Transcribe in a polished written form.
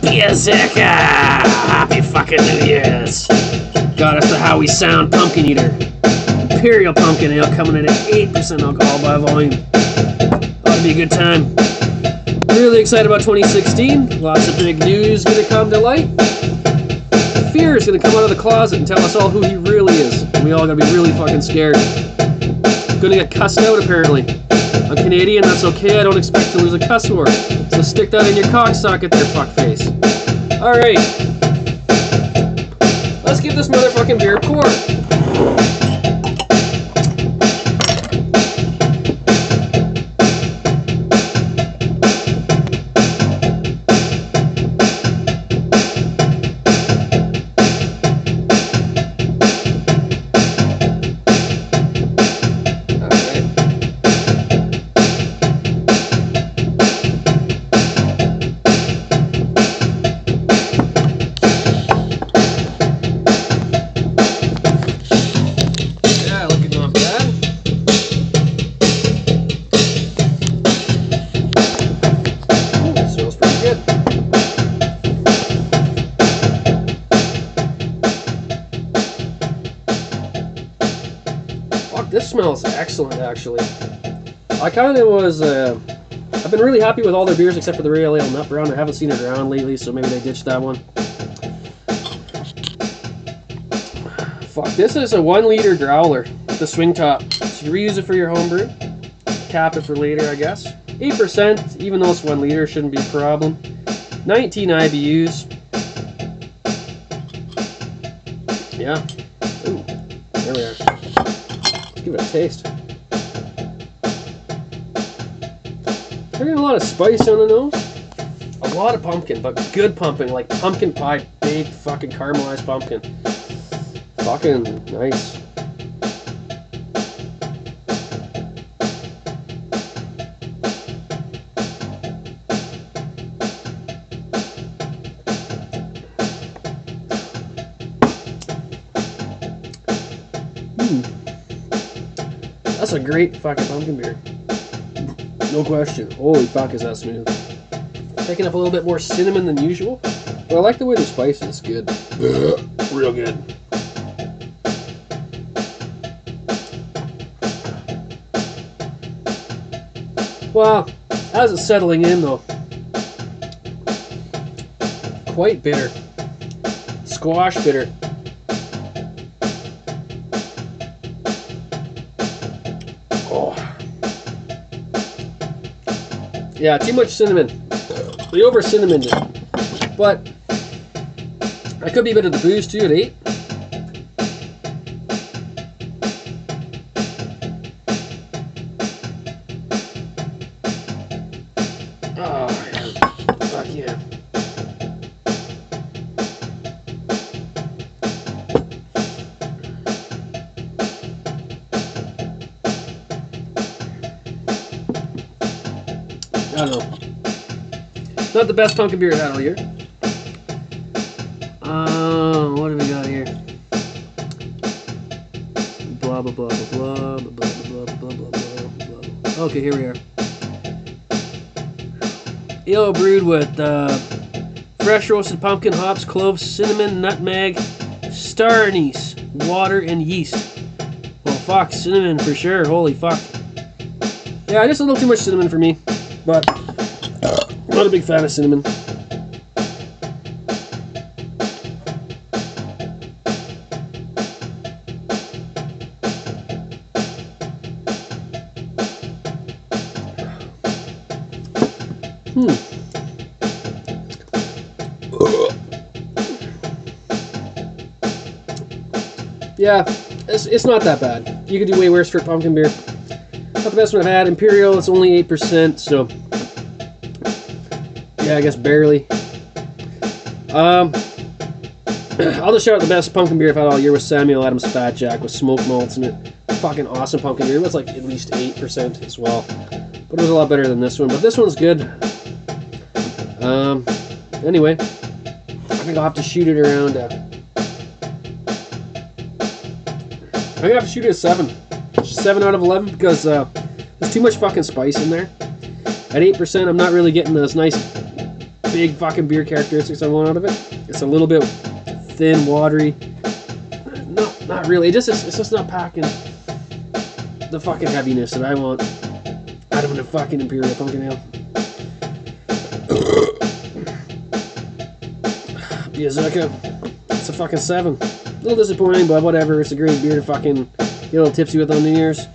Beerzerker! Happy fucking New Year's! Got us the Howe Sound Pumpkineater. Imperial Pumpkin Ale coming in at 8% alcohol by volume. Ought to be a good time. Really excited about 2016. Lots of big news gonna come to light. Fear is gonna come out of the closet and tell us all who he really is. And we all gotta be really fucking scared. Gonna get cussed out apparently. I'm Canadian, that's okay, I don't expect to lose a cuss word. So stick that in your cocksocket there, fuckface. Alright. Let's give this motherfucking beer a pour. This smells excellent, actually. I kind of was, I've been really happy with all their beers except for the Real Ale Nut Brown. I haven't seen it around lately, so maybe they ditched that one. Fuck, this is a 1 liter growler with the swing top. So you reuse it for your homebrew. Cap it for later, I guess. 8%, even though it's 1 liter, shouldn't be a problem. 19 IBUs. Yeah. Ooh, there we are. Give it a taste. I'm getting a lot of spice on the nose. A lot of pumpkin, but good pumpkin, like pumpkin pie, baked fucking caramelized pumpkin. Fucking nice. That's a great fucking pumpkin beer. No question. Holy fuck, is that smooth. Picking up a little bit more cinnamon than usual. But I like the way the spice is. Good. Real good. Well, as it's settling in though, quite bitter. Squash bitter. Yeah, too much cinnamon. We over cinnamoned it. But I could be a bit of the booze too at 8. Oh yeah. Fuck yeah. I don't know. Not the best pumpkin beer I've had all year. What do we got here? Blah blah blah blah blah blah blah blah blah blah blah. Okay, here we are. Ale brewed with fresh roasted pumpkin, hops, cloves, cinnamon, nutmeg, star anise, water, and yeast. Well, fuck, cinnamon for sure. Holy fuck. Yeah, just a little too much cinnamon for me. But not a big fan of cinnamon. Yeah, it's not that bad. You could do way worse for pumpkin beer. Not the best one I've had. Imperial, it's only 8%, so yeah, I guess barely. I'll just shout out the best pumpkin beer I've had all year was Samuel Adams Fat Jack with smoked malts in it. Fucking awesome pumpkin beer. It was like at least 8% as well. But it was a lot better than this one. But this one's good. Anyway, I think I'll have to shoot it around. I'm gonna have to shoot it a 7. 7 out of 11 because there's too much fucking spice in there. At 8%, I'm not really getting those nice big fucking beer characteristics I want out of it. It's a little bit thin, watery. Not really. It's just not packing the fucking heaviness that I want out of a fucking Imperial Pumpkin Ale. Beerzerker. It's a fucking 7. A little disappointing, but whatever. It's a great beer to fucking get a little tipsy with on New Year's.